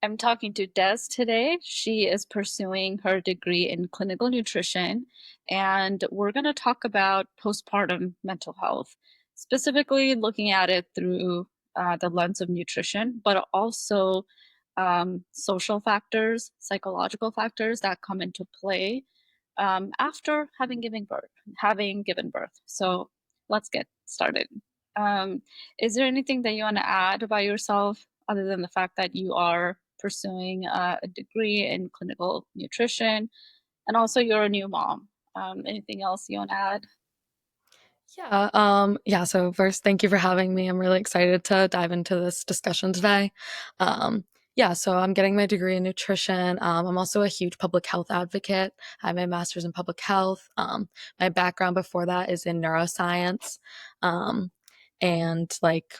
I'm talking to Des today. She is pursuing her degree in clinical nutrition, and we're going to talk about postpartum mental health, specifically looking at it through the lens of nutrition, but also social factors, psychological factors that come into play after having given birth. So let's get started. Um, is there anything that you want to add about yourself other than the fact that you are pursuing a degree in clinical nutrition and also you're a new mom? Anything else you want to add? Yeah, so first, thank you for having me. I'm really excited to dive into this discussion today. So I'm getting my degree in nutrition. I'm also a huge public health advocate. I have my master's in public health. My background before that is in neuroscience. Um, and like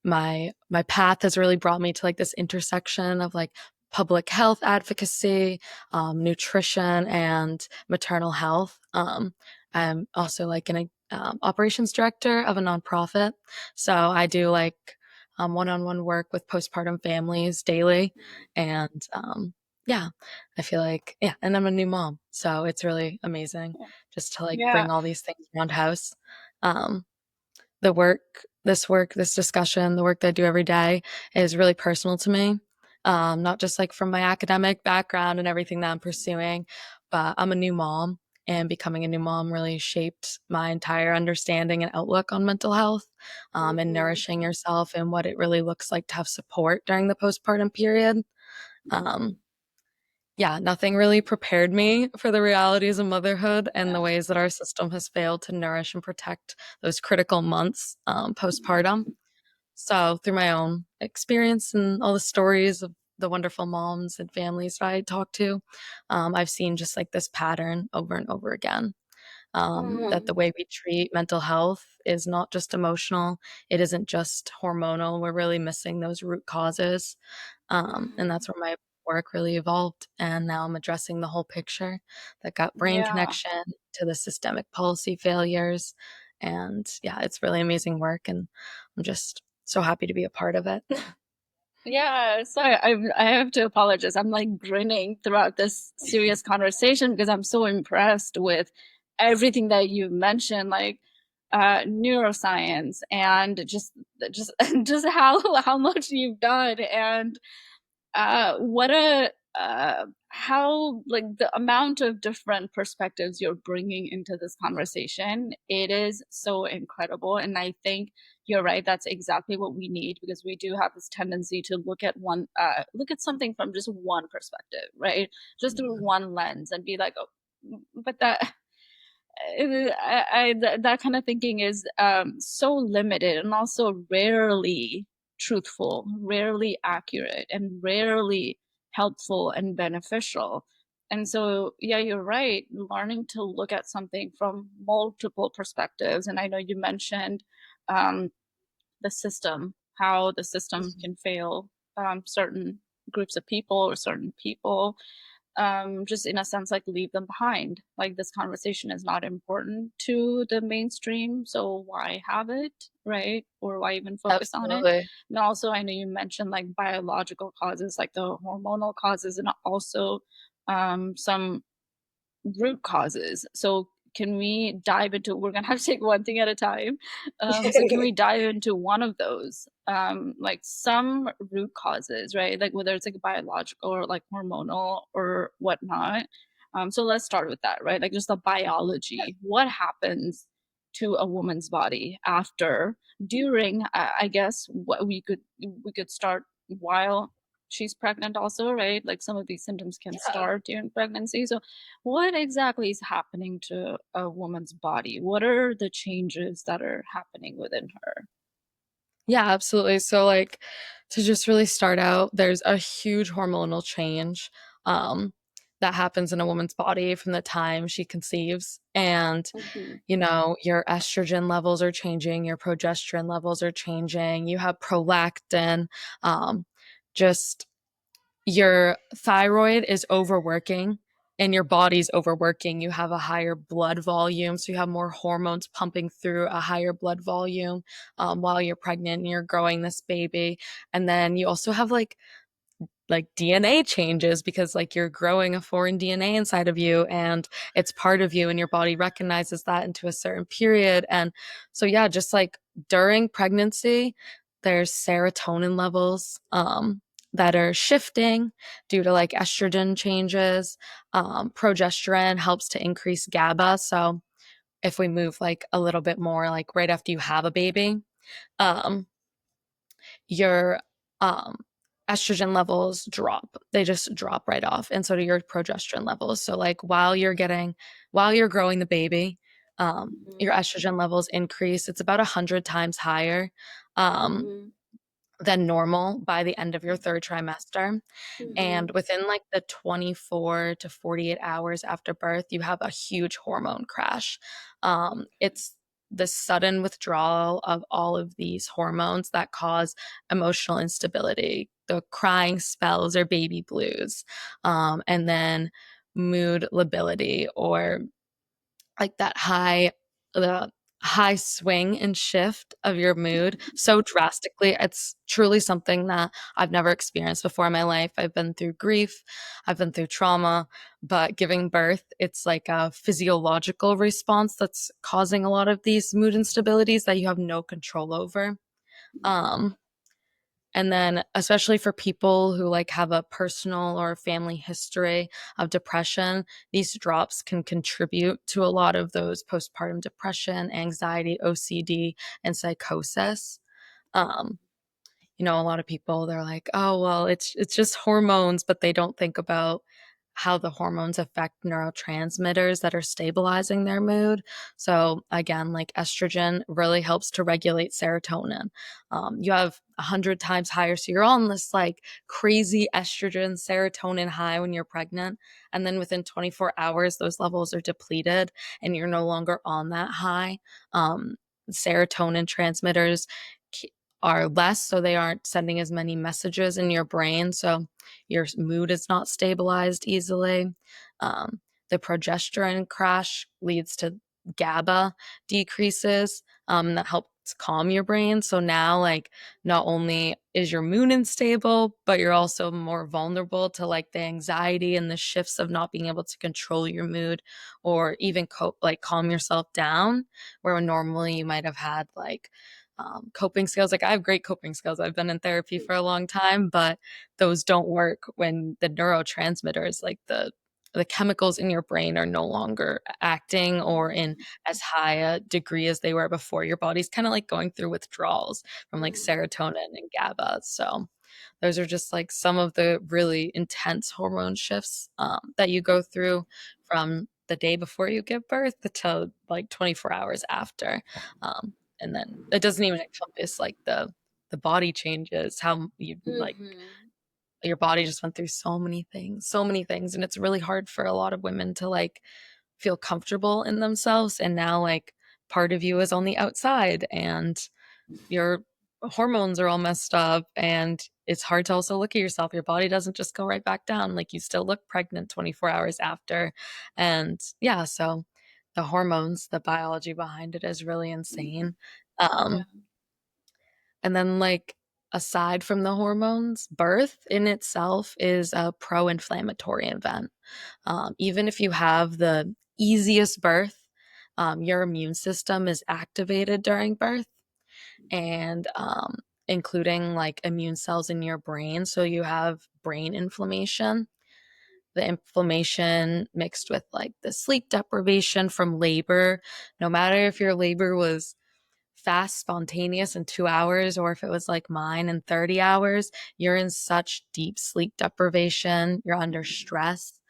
my path has really brought me to like this intersection of like public health advocacy, nutrition, and maternal health. I'm also like an operations director of a nonprofit. So I do like one-on-one work with postpartum families daily. And yeah, I feel like, yeah, and I'm a new mom. So it's really amazing just to like Yeah. bring all these things around house. Um, this discussion, the work that I do every day is really personal to me. Not just like from my academic background and everything that I'm pursuing, but I'm a new mom, and becoming a new mom really shaped my entire understanding and outlook on mental health, and Mhm. nourishing yourself and what it really looks like to have support during the postpartum period. Um, yeah, nothing really prepared me for the realities of motherhood and the Yeah. ways that our system has failed to nourish and protect those critical months postpartum. So, through my own experience and all the stories of the wonderful moms and families that I talk to, I've seen just like this pattern over and over again. That Mhm. the way we treat mental health is not just emotional, it isn't just hormonal. We're really missing those root causes. And Mhm. that's where my work really evolved. And now I'm addressing the whole picture, that gut brain Yeah. connection to the systemic policy failures. And yeah, it's really amazing work. And I'm just so happy to be a part of it. Yeah, sorry, I have to apologize. I'm like grinning throughout this serious conversation because I'm so impressed with everything that you mentioned, like neuroscience and just just how much you've done and what a how like the amount of different perspectives you're bringing into this conversation, it is so incredible. And I think you're right. That's exactly what we need because we do have this tendency to look at something from just one perspective, right? Just through one lens and be like, oh, but that that kind of thinking is so limited and also rarely truthful, rarely accurate, and rarely helpful and beneficial. And so, yeah, you're right. Learning to look at something from multiple perspectives. And I know you mentioned um, the system, how the system can fail certain groups of people or certain people, just in a sense, like leave them behind. Like this conversation is not important to the mainstream, so why have it, right? Or why even focus on it? Absolutely. And also, I know you mentioned like biological causes, like the hormonal causes, and also some root causes. So can we dive into, we're gonna have to take one thing at a time. So can we dive into one of those? Like some root causes, right? Like whether it's like biological or like hormonal or whatnot. So let's start with that, right? Like just the biology. What happens to a woman's body after, during, I guess what we could start while she's pregnant also, right? Like some of these symptoms can Yeah. start during pregnancy. So what exactly is happening to a woman's body? What are the changes that are happening within her? Yeah, absolutely. So, like, to just really start out, there's a huge hormonal change that happens in a woman's body from the time she conceives. And, Mhm. your estrogen levels are changing, your progesterone levels are changing, you have prolactin, um, just your thyroid is overworking and your body's overworking. You have a higher blood volume, so you have more hormones pumping through a higher blood volume while you're pregnant and you're growing this baby. And then you also have like like DNA changes because like you're growing a foreign DNA inside of you and it's part of you and your body recognizes that into a certain period. And so yeah, just like during pregnancy, there's serotonin levels that are shifting due to like estrogen changes. Progesterone helps to increase GABA. So if we move like a little bit more like right after you have a baby, um, your um, estrogen levels drop. They just drop right off, and so do your progesterone levels. So like while you're growing the baby, your Mhm. estrogen levels increase. It's about 100 times higher um, Mhm. than normal by the end of your third trimester. And Mhm. within like the 24 to 48 hours after birth, you have a huge hormone crash. It's the sudden withdrawal of all of these hormones that cause emotional instability, the crying spells or baby blues, and then mood lability or like that the high swing and shift of your mood so drastically. It's truly something that I've never experienced before in my life. I've been through grief, I've been through trauma, but giving birth, it's like a physiological response that's causing a lot of these mood instabilities that you have no control over. Um, and then especially for people who like have a personal or family history of depression, these drops can contribute to a lot of those postpartum depression, anxiety, OCD, and psychosis. Um, a lot of people they're like, "Oh, well, it's just hormones," but they don't think about how the hormones affect neurotransmitters that are stabilizing their mood. So again, like estrogen really helps to regulate serotonin. You have 100 times higher, so you're on this like crazy estrogen serotonin high when you're pregnant, and then within 24 hours, those levels are depleted, and you're no longer on that high. Serotonin transmitters are less, so they aren't sending as many messages in your brain. So your mood is not stabilized easily. The progesterone crash leads to GABA decreases that helps calm your brain. So now, like, not only is your mood unstable, but you're also more vulnerable to like the anxiety and the shifts of not being able to control your mood or even cope, like calm yourself down, where normally you might have had like coping skills. Like I have great coping skills. I've been in therapy for a long time, but those don't work when the neurotransmitters, like the chemicals in your brain are no longer acting or in Mhm. as high a degree as they were before. Your body's kind of like going through withdrawals from like Mhm. serotonin and GABA. So those are just like some of the really intense hormone shifts that you go through from the day before you give birth to like 24 hours after. And then it doesn't even encompass like the body changes, how you like Mhm. your body just went through so many things, and it's really hard for a lot of women to like feel comfortable in themselves. And now like part of you is on the outside, and your hormones are all messed up, and it's hard to also look at yourself. Your body doesn't just go right back down. Like you still look pregnant 24 hours after. And yeah, so the hormones, the biology behind it is really insane. Yeah. Um, and then, like, aside from the hormones, birth in itself is a pro inflammatory event. Even if you have the easiest birth, your immune system is activated during birth and including like immune cells in your brain. So you have brain inflammation. The inflammation mixed with like the sleep deprivation from labor, no matter if your labor was fast, spontaneous in 2 hours, or if it was like mine in 30 hours, you're in such deep sleep deprivation, you're under stress.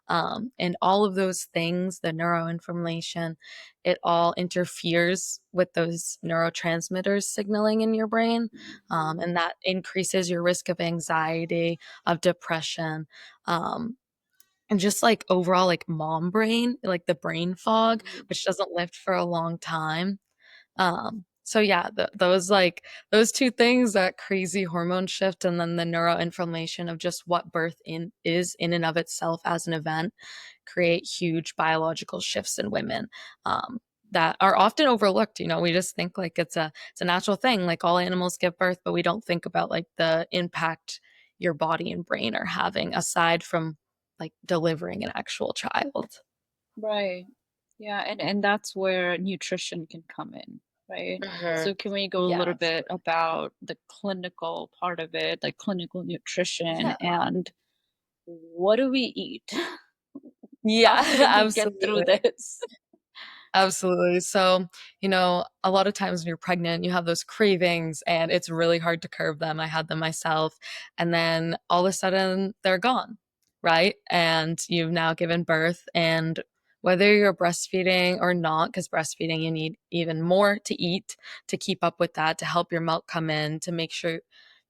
And all of those things, the neuroinflammation, it all interferes with those neurotransmitters signaling in your brain. Mhm. And that increases your risk of anxiety, of depression, and just like overall, like mom brain, like the brain fog, Mhm. which doesn't lift for a long time. So yeah, those like those two things, that crazy hormone shift and then the neuroinflammation of just what birth in is in and of itself as an event, create huge biological shifts in women. That are often overlooked. We just think like it's a natural thing, like all animals give birth, but we don't think about like the impact your body and brain are having aside from like delivering an actual child. Right. Yeah, and that's where nutrition can come in, right? Hmm. So can we go a little Yes. bit about the clinical part of it, like clinical nutrition, Yeah. and what do we eat? Yeah, How can we get through absolutely. this? Absolutely. So, a lot of times when you're pregnant, you have those cravings and it's really hard to curb them. I had them myself. And then all of a sudden they're gone, right? And you've now given birth. And whether you're breastfeeding or not, because breastfeeding, you need even more to eat to keep up with that, to help your milk come in, to make sure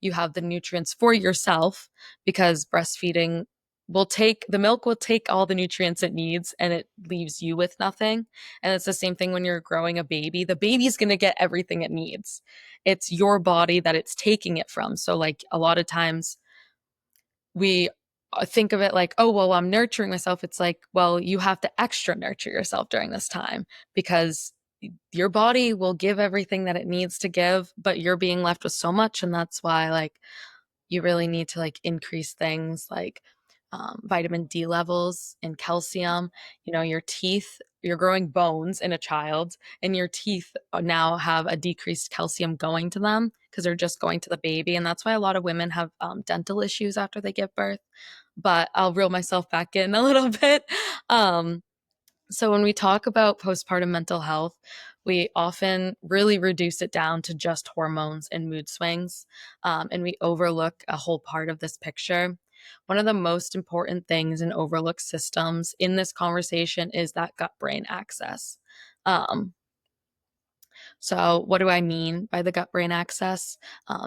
you have the nutrients for yourself, because breastfeeding the milk will take all the nutrients it needs and it leaves you with nothing. And it's the same thing when you're growing a baby. The baby's going to get everything it needs. It's your body that it's taking it from. So, like, a lot of times we think of it like, oh, well, I'm nurturing myself. It's like, well, you have to extra nurture yourself during this time because your body will give everything that it needs to give, but you're being left with so much. And that's why, like, you really need to like increase things like vitamin D levels and calcium. Your teeth, you're growing bones in a child, and your teeth now have a decreased calcium going to them because they're just going to the baby. And that's why a lot of women have dental issues after they give birth. But I'll reel myself back in a little bit. Um, so, when we talk about postpartum mental health, we often really reduce it down to just hormones and mood swings, and we overlook a whole part of this picture. One of the most important things in overlooked systems in this conversation is that gut brain axis. Um, so, what do I mean by the gut brain axis?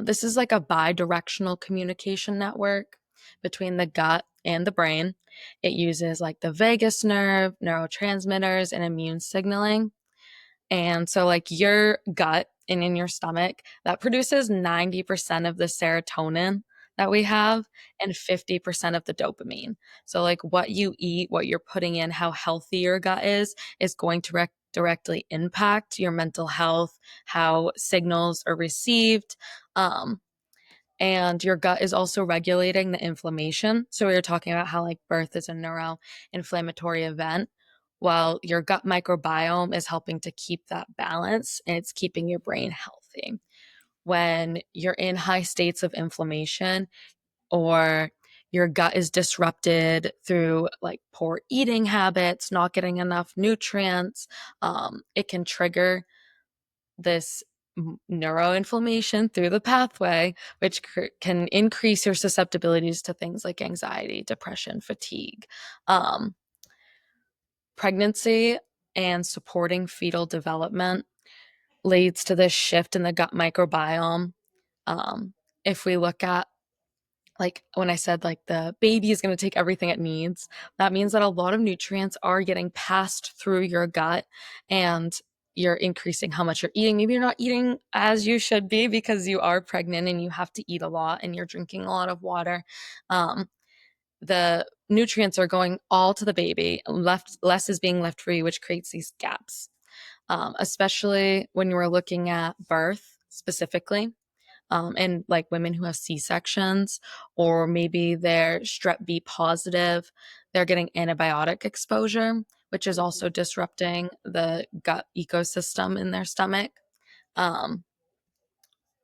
This is like a bi directional communication network between the gut and the brain. It uses like the vagus nerve, neurotransmitters, and immune signaling. And so, like your gut and in your stomach, that produces 90% of the serotonin that we have and 50% of the dopamine. So, like what you eat, what you're putting in, how healthy your gut is going to directly impact your mental health, how signals are received. Um, and your gut is also regulating the inflammation. So we were talking about how like birth is a neuroinflammatory event. Well, your gut microbiome is helping to keep that balance and it's keeping your brain healthy. When you're in high states of inflammation or your gut is disrupted through like poor eating habits, not getting enough nutrients, it can trigger this neuroinflammation through the pathway, which can increase your susceptibilities to things like anxiety, depression, fatigue. Um, Pregnancy and supporting fetal development leads to this shift in the gut microbiome. Um, if we look at like when I said like the baby is going to take everything it needs, that means that a lot of nutrients are getting passed through your gut and you're increasing how much you're eating. Maybe you're not eating as you should be because you are pregnant and you have to eat a lot and you're drinking a lot of water. Um, the nutrients are going all to the baby, less is being left for you, which creates these gaps. Especially when you are looking at birth specifically and like women who have C-sections, or maybe they're strep B positive, they're getting antibiotic exposure, which is Mhm. also disrupting the gut ecosystem in their stomach. Um,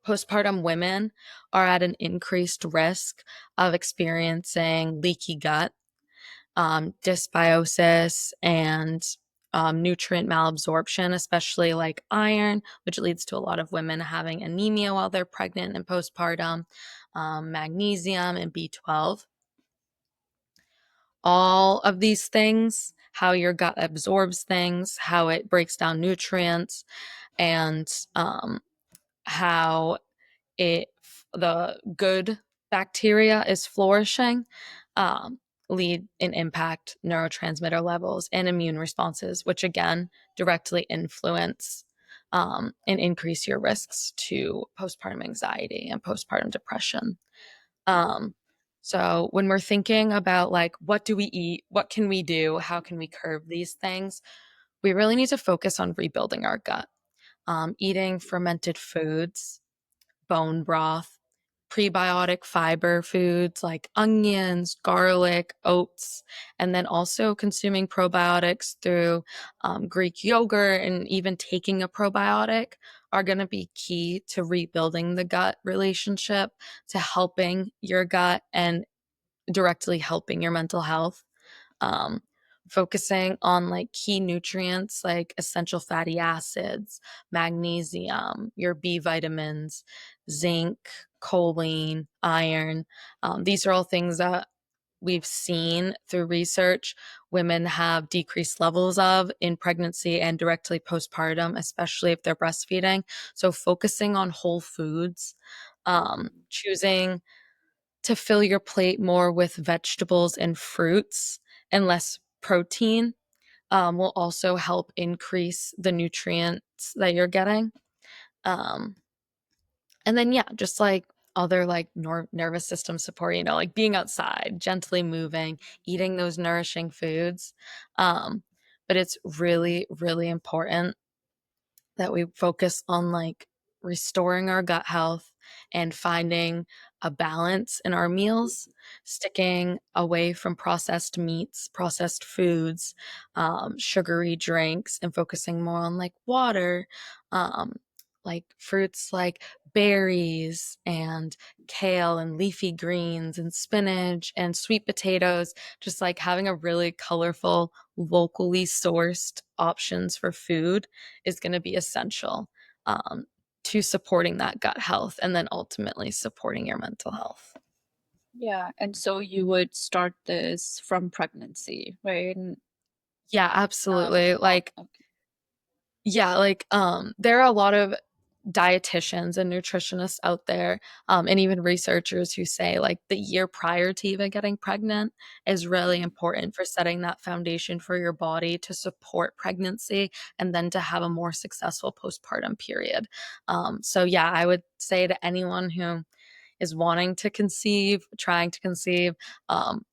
Postpartum women are at an increased risk of experiencing leaky gut, dysbiosis, and nutrient malabsorption, especially like iron, which leads to a lot of women having anemia while they're pregnant and postpartum, magnesium, and B12. All of these things, how your gut absorbs things, how it breaks down nutrients, and how it the good bacteria is flourishing, um, lead and impact neurotransmitter levels and immune responses, which again directly influence and increase your risks to postpartum anxiety and postpartum depression. Um, so when we're thinking about like what do we eat, what can we do, how can we curb these things, we really need to focus on rebuilding our gut, eating fermented foods, bone broth, prebiotic fiber foods like onions, garlic, oats, and then also consuming probiotics through Greek yogurt and even taking a probiotic are going to be key to rebuilding the gut relationship, to helping your gut and directly helping your mental health. um, Focusing on like key nutrients like essential fatty acids, magnesium, your B vitamins, zinc, choline, iron. These are all things that we've seen through research women have decreased levels of in pregnancy and directly postpartum, especially if they're breastfeeding. So, focusing on whole foods, choosing to fill your plate more with vegetables and fruits and less protein will also help increase the nutrients that you're getting. Um, and then, yeah, just like other like nervous system support, like being outside, gently moving, eating those nourishing foods. Um, but it's really, really important that we focus on like restoring our gut health and finding a balance in our meals, sticking away from processed meats, processed foods, sugary drinks, and focusing more on like water, um, like fruits like berries and kale and leafy greens and spinach and sweet potatoes, just like having a really colorful, locally sourced options for food is going to be essential um, to supporting that gut health and then ultimately supporting your mental health. Yeah, and so you would start this from pregnancy, right? And Yeah, absolutely. Like, okay. yeah, like there are a lot of dietitians and nutritionists out there, and even researchers who say like the year prior to even getting pregnant is really important for setting that foundation for your body to support pregnancy and then to have a more successful postpartum period. So yeah, I would say to anyone who is wanting to conceive, trying to conceive,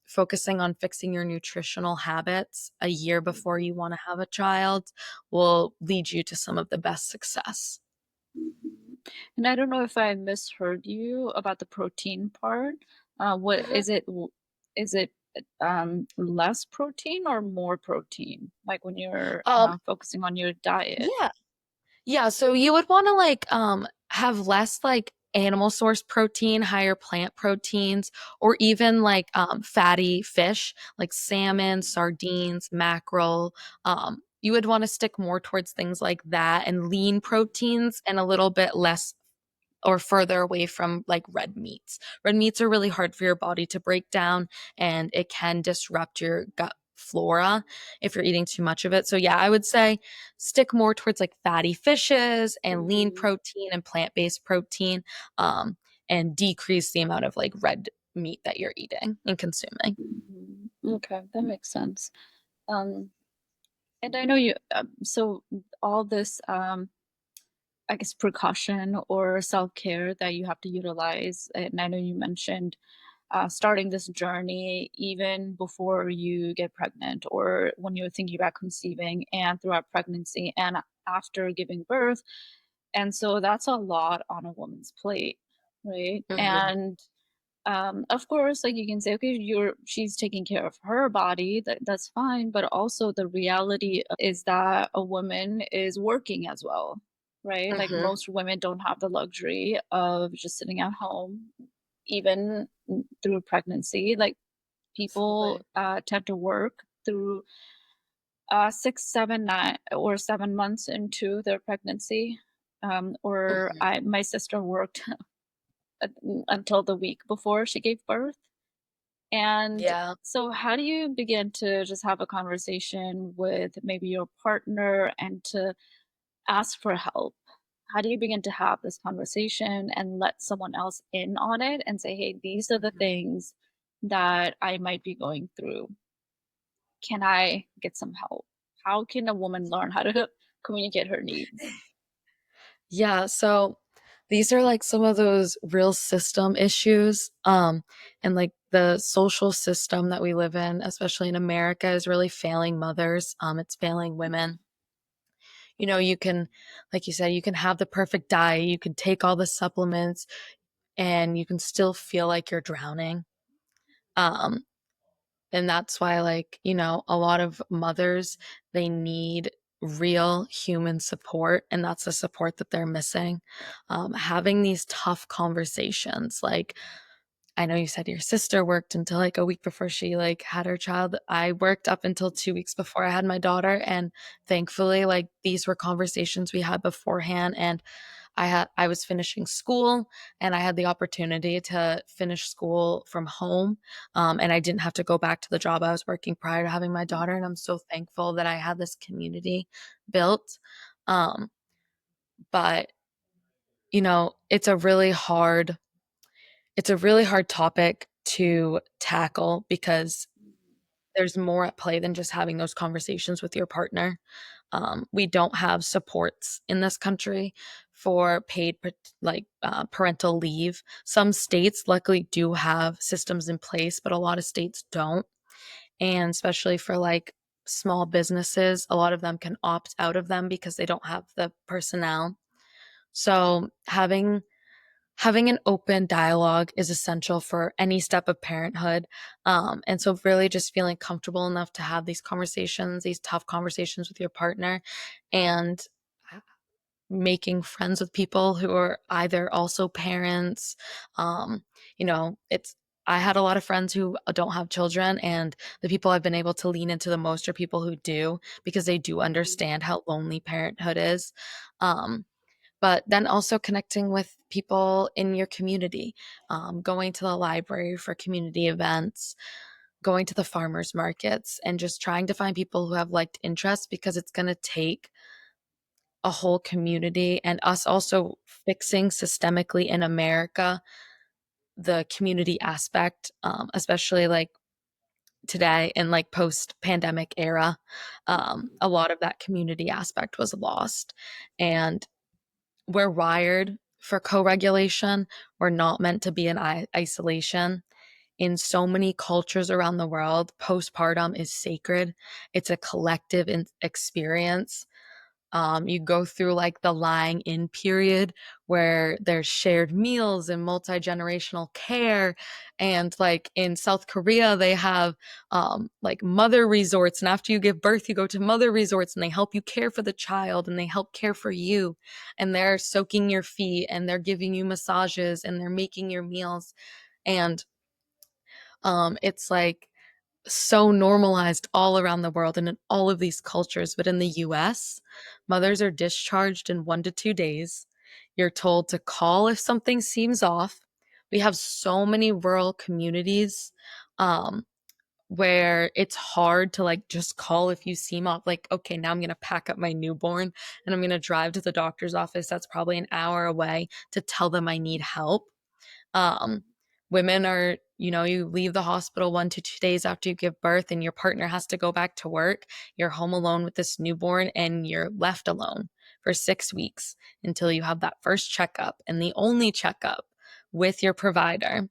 focusing on fixing your nutritional habits a year before you want to have a child will lead you to some of the best success. Mhm. And I don't know if I misheard you about the protein part. What Mhm. is it less protein or more protein? Like when you're Um, focusing on your diet? yeah. Yeah, so you would wanna, like, have less, like, animal source protein, higher plant proteins, or even, like, fatty fish, like salmon, sardines, mackerel. You would wanna stick more towards things like that and lean proteins and a little bit less or further away from like red meats. Red meats are really hard for your body to break down and it can disrupt your gut flora if you're eating too much of it. So yeah, I would say stick more towards like fatty fishes and lean Mhm. protein and plant-based protein, um, and decrease the amount of like red meat that you're eating and consuming. Mhm. Okay, that makes sense. Um, and I know you, so all this, I guess, precaution or self care that you have to utilize, and I know you mentioned starting this journey even before you get pregnant or when you're thinking about conceiving and throughout pregnancy and after giving birth. And so that's a lot on a woman's plate, right? Mhm. And of course, like you can say, okay, she's taking care of her body, that's fine. But also the reality is that a woman is working as well, right? Like Mhm. most women don't have the luxury of just sitting at home, even through pregnancy. Like people Absolutely. tend to work through 6, 7, 9, or 7 months into their pregnancy. Or Mhm. my sister worked until the week before she gave birth. And Yeah. so, how do you begin to just have a conversation with maybe your partner and to ask for help? How do you begin to have this conversation and let someone else in on it and say, hey, these are the Mhm. things that I might be going through? Can I get some help? How can a woman learn how to communicate her needs? Yeah, so these are like some of those real system issues. And like the social system that we live in, especially in America, is really failing mothers. It's failing women. You can, like you said, you can have the perfect diet, you can take all the supplements, and you can still feel like you're drowning. Um, and that's why, like, a lot of mothers, they need real human support, and that's the support that they're missing. Having these tough conversations, like, I know you said your sister worked until like a week before she like had her child. I worked up until 2 weeks before I had my daughter, and thankfully like these were conversations we had beforehand, and I was finishing school, and I had the opportunity to finish school from home, and I didn't have to go back to the job I was working prior to having my daughter, and I'm so thankful that I had this community built. Um, but it's a really hard topic to tackle because there's more at play than just having those conversations with your partner. We don't have supports in this country for parental leave. Some states luckily do have systems in place, but a lot of states don't. And especially for like small businesses, a lot of them can opt out of them because they don't have the personnel. So having an open dialogue is essential for any step of parenthood. And so, really, just feeling comfortable enough to have these conversations, these tough conversations with your partner, and making friends with people who are either also parents. It's I had a lot of friends who don't have children, and the people I've been able to lean into the most are people who do, because they do understand how lonely parenthood is. Um, but then also connecting with people in your community, going to the library for community events, going to the farmers markets, and just trying to find people who have liked interests, because it's going to take a whole community and us also fixing systemically in America the community aspect, especially like today in like post pandemic era. A lot of that community aspect was lost, and we're wired for co-regulation. We're not meant to be in isolation. In so many cultures around the world, postpartum is sacred. It's a collective experience. You go through like the lying in period, where there's shared meals and multi-generational care. And like in South Korea, they have like mother resorts. And after you give birth, you go to mother resorts, and they help you care for the child, and they help care for you. And they're soaking your feet, and they're giving you massages, and they're making your meals. And it's like so normalized all around the world and in all of these cultures. But in the US, mothers are discharged in 1 to 2 days. You're told to call if something seems off. We have so many rural communities, um, where it's hard to like just call if you seem off. Like, okay, now I'm going to pack up my newborn and I'm going to drive to the doctor's office that's probably an hour away to tell them I need help. um, Women are, you leave the hospital 1 to 2 days after you give birth, and your partner has to go back to work. You're home alone with this newborn, and you're left alone for 6 weeks until you have that first checkup, and the only checkup with your provider.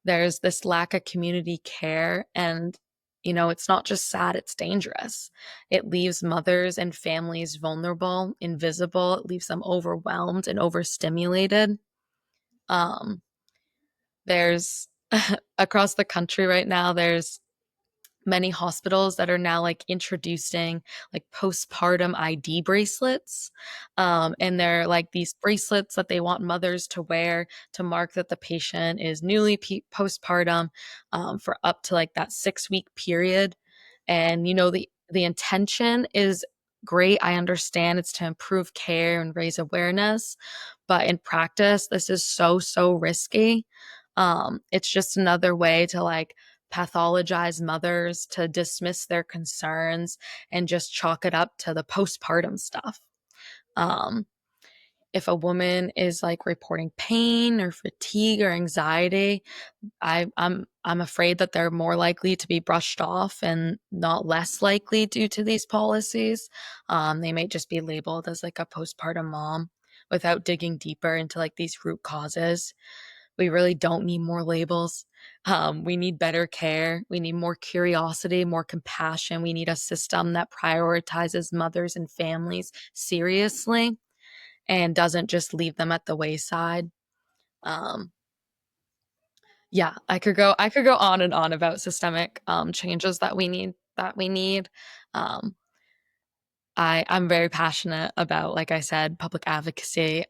There's this lack of community care, and it's not just sad, it's dangerous. It leaves mothers and families vulnerable, invisible. It leaves them overwhelmed and overstimulated. um there's across the country right now, there's many hospitals that are now like introducing like postpartum ID bracelets. And they're like these bracelets that they want mothers to wear to mark that the patient is newly postpartum, for up to like that 6 week period. And the intention is great. I understand it's to improve care and raise awareness, but in practice, this is so risky. It's just another way to like pathologize mothers, to dismiss their concerns, and just chalk it up to the postpartum stuff. Um, if a woman is like reporting pain or fatigue or anxiety, I'm afraid that they're more likely to be brushed off and not less likely due to these policies. They might just be labeled as like a postpartum mom without digging deeper into like these root causes. We really don't need more labels. We need better care. We need more curiosity, more compassion. We need a system that prioritizes mothers and families seriously and doesn't just leave them at the wayside. Um, Yeah, I could go on and on about systemic changes that we need. Um, I'm very passionate about, like I said, public advocacy.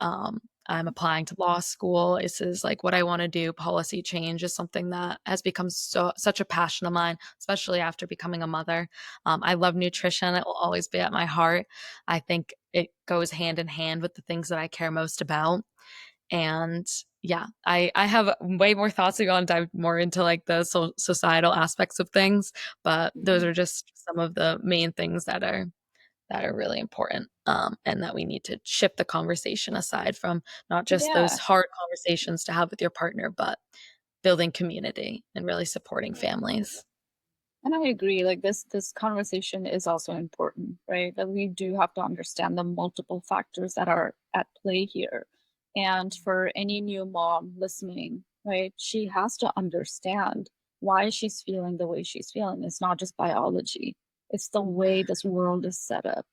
I'm applying to law school. This is like what I want to do. Policy change is something that has become such a passion of mine, especially after becoming a mother. I love nutrition. It will always be at my heart. I think it goes hand in hand with the things that I care most about. And yeah, I have way more thoughts to go and dive more into like the societal aspects of things, but those are just some of the main things that are really important, and that we need to shift the conversation aside from not just those Yeah. hard conversations to have with your partner, but building community and really supporting families. And I agree, like this conversation is also important, right? That we do have to understand the multiple factors that are at play here. And for any new mom listening, right, she has to understand why she's feeling the way she's feeling. It's not just biology, it's the way this world is set up.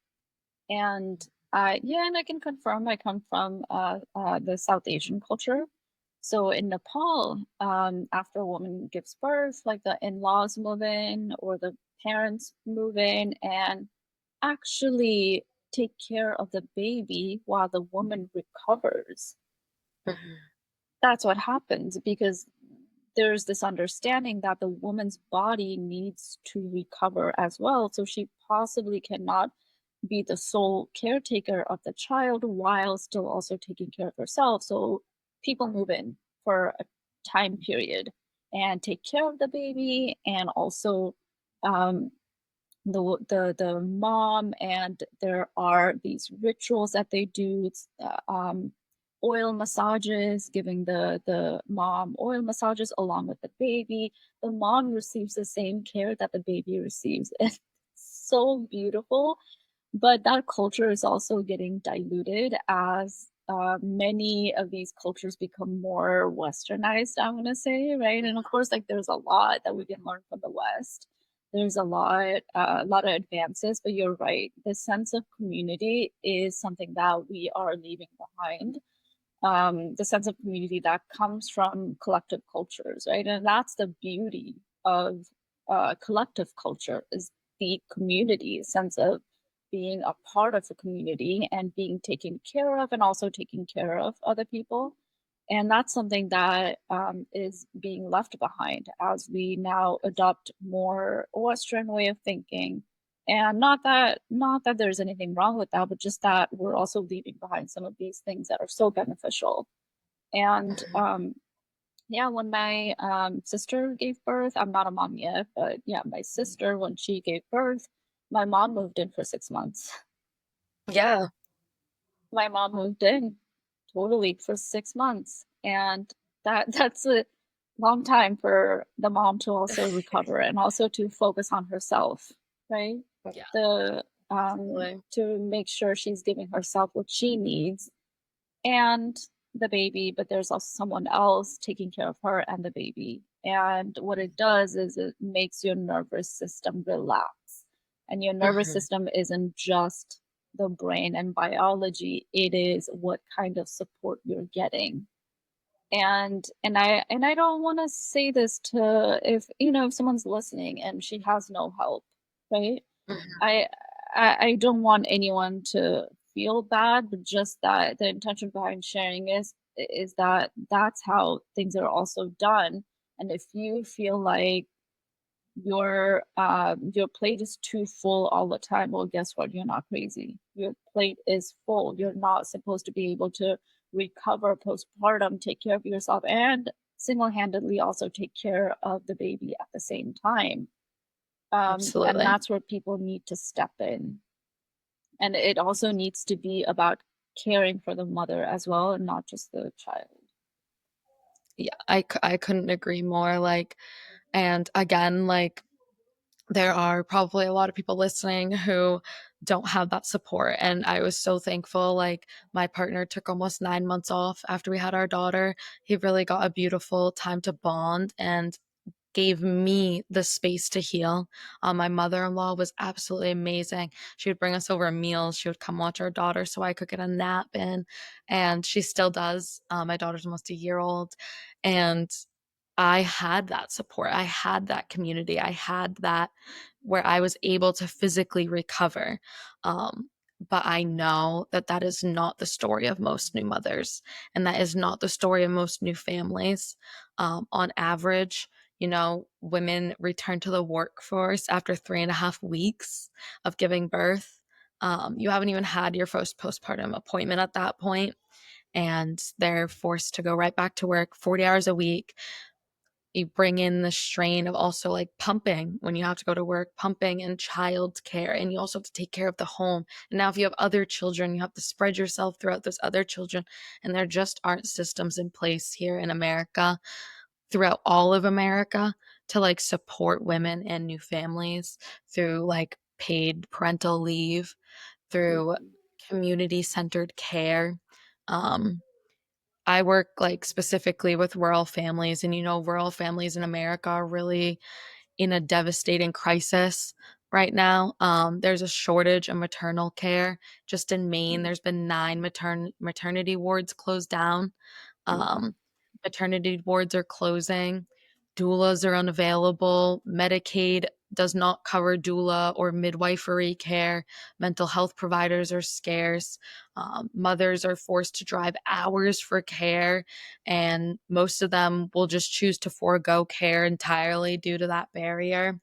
And yeah, and I can confirm I come from the South Asian culture. So in Nepal, after a woman gives birth, like the in-laws move in or the parents move in and actually take care of the baby while the woman recovers. Mhm. That's what happens because there's this understanding that the woman's body needs to recover as well. So she possibly cannot be the sole caretaker of the child while still also taking care of herself. So people move in for a time period and take care of the baby and also um, the mom, and there are these rituals that they do. It's oil massages, giving the mom oil massages along with the baby. The mom receives the same care that the baby receives. It's so beautiful, but that culture is also getting diluted as many of these cultures become more westernized, I'm going to say, right? And of course, like there's a lot that we can learn from the West. There's a lot of advances, but you're right. The sense of community is something that we are leaving behind. The sense of community that comes from collective cultures, right? And that's the beauty of collective culture is the community sense of being a part of the community and being taken care of and also taking care of other people. And that's something that is being left behind as we now adopt more Western way of thinking. And not that there's anything wrong with that, but just that we're also leaving behind some of these things that are so beneficial. And Mhm. yeah, when my sister gave birth, I'm not a mom yet, but yeah, my sister, when she gave birth, my mom moved in for 6 months. Yeah. My mom moved in totally for 6 months. And that's a long time for the mom to also recover and also to focus on herself, right? Yeah, The absolutely. to make sure she's giving herself what she needs and the baby, but there's also someone else taking care of her and the baby. And what it does is it makes your nervous system relax. And your nervous Mhm. system isn't just the brain and biology, it is what kind of support you're getting. And I don't want to say this to if if someone's listening and she has no help, right? Mhm. I I don't want anyone to feel bad, but just that the intention behind sharing is that that's how things are also done. And if you feel like your plate is too full all the time, well, guess what? You're not crazy. Your plate is full. You're not supposed to be able to recover postpartum, take care of yourself, and single-handedly also take care of the baby at the same time. And Absolutely. that's where people need to step in. And it also needs to be about caring for the mother as well, and not just the child. Yeah, I couldn't agree more. Like, and again, like there are probably a lot of people listening who don't have that support. And I was so thankful. Like, my partner took almost 9 months off after we had our daughter. He really got a beautiful time to bond and gave me the space to heal. My mother in law was absolutely amazing. She would bring us over meals. She would come watch our daughter so I could get a nap in. And she still does. My daughter's almost a year old. And I had that support. I had that community. I had that where I was able to physically recover. But I know that that is not the story of most new mothers, and that is not the story of most new families. On average, women return to the workforce after 3.5 weeks of giving birth. You haven't even had your first postpartum appointment at that point, and they're forced to go right back to work 40 hours a week. You bring in the strain of also like pumping when you have to go to work, pumping and child care, and you also have to take care of the home. And now, if you have other children, you have to spread yourself throughout those other children. And there just aren't systems in place here in America, throughout all of America, to like support women and new families through like paid parental leave, through Mhm. community centered care. Um, I work like specifically with rural families, and rural families in America are really in a devastating crisis right now. There's a shortage of maternal care. Just in Maine, Mhm. there's been 9 maternity wards closed down. Wow. Um, Maternity wards are closing. Doulas are unavailable. Medicaid does not cover doula or midwifery care. Mental health providers are scarce. Mothers are forced to drive hours for care, and most of them will just choose to forego care entirely due to that barrier.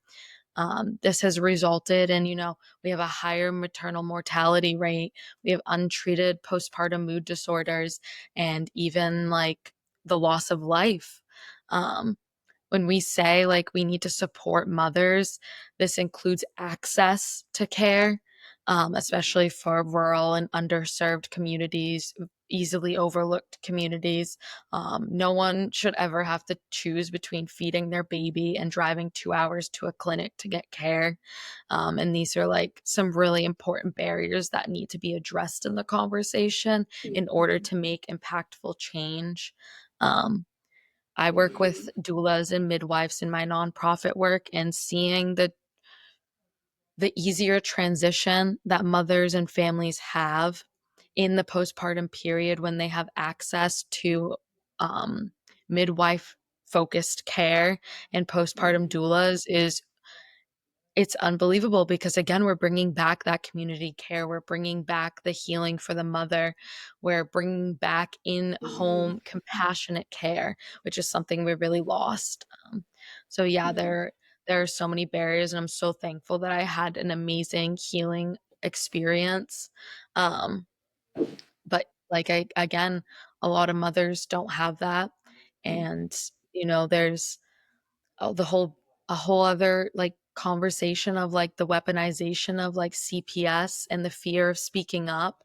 This has resulted in, we have a higher maternal mortality rate. We have untreated postpartum mood disorders, and even like the loss of life. Um, when we say like we need to support mothers, this includes access to care, especially for rural and underserved communities, easily overlooked communities. No one should ever have to choose between feeding their baby and driving 2 hours to a clinic to get care. And these are like some really important barriers that need to be addressed in the conversation in order Mhm. to make impactful change. Um, I work with doulas and midwives in my nonprofit work, and seeing the easier transition that mothers and families have in the postpartum period when they have access to um, midwife focused care and postpartum Mhm. doulas is it's unbelievable, because again, we're bringing back that community care, we're bringing back the healing for the mother, we're bringing back in home compassionate care, which is something we really lost. So yeah, Mhm. there are so many barriers, and I'm so thankful that I had an amazing healing experience. um, but like, I again, a lot of mothers don't have that, Mhm. and there's the whole a whole other, like, conversation of, like, the weaponization of, like, CPS and the fear of speaking up.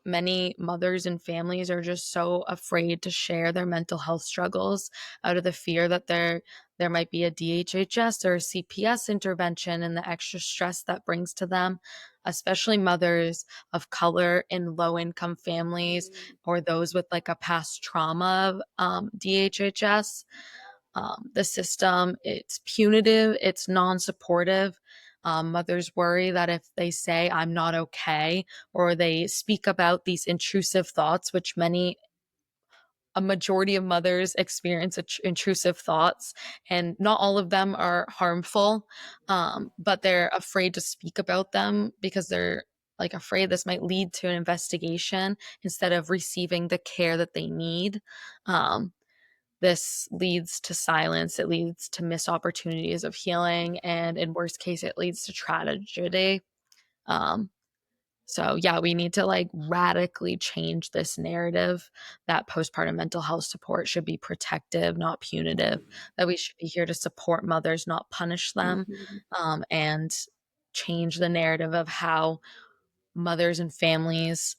Many mothers and families are just so afraid to share their mental health struggles out of the fear that there might be a DHHS or a CPS intervention, and the extra stress that brings to them, especially mothers of color in low-income families, or those with, like, a past trauma of, DHHS. The system, it's punitive, it's non-supportive. Mothers worry that if they say, "I'm not okay," or they speak about these intrusive thoughts, which a majority of mothers experience intrusive thoughts, and not all of them are harmful, but they're afraid to speak about them because they're like afraid this might lead to an investigation instead of receiving the care that they need. Um, this leads to silence, it leads to missed opportunities of healing, and in worst case, it leads to tragedy. Um, so yeah, we need to like radically change this narrative that postpartum mental health support should be protective, not punitive, that we should be here to support mothers, not punish them, Mhm. and change the narrative of how mothers and families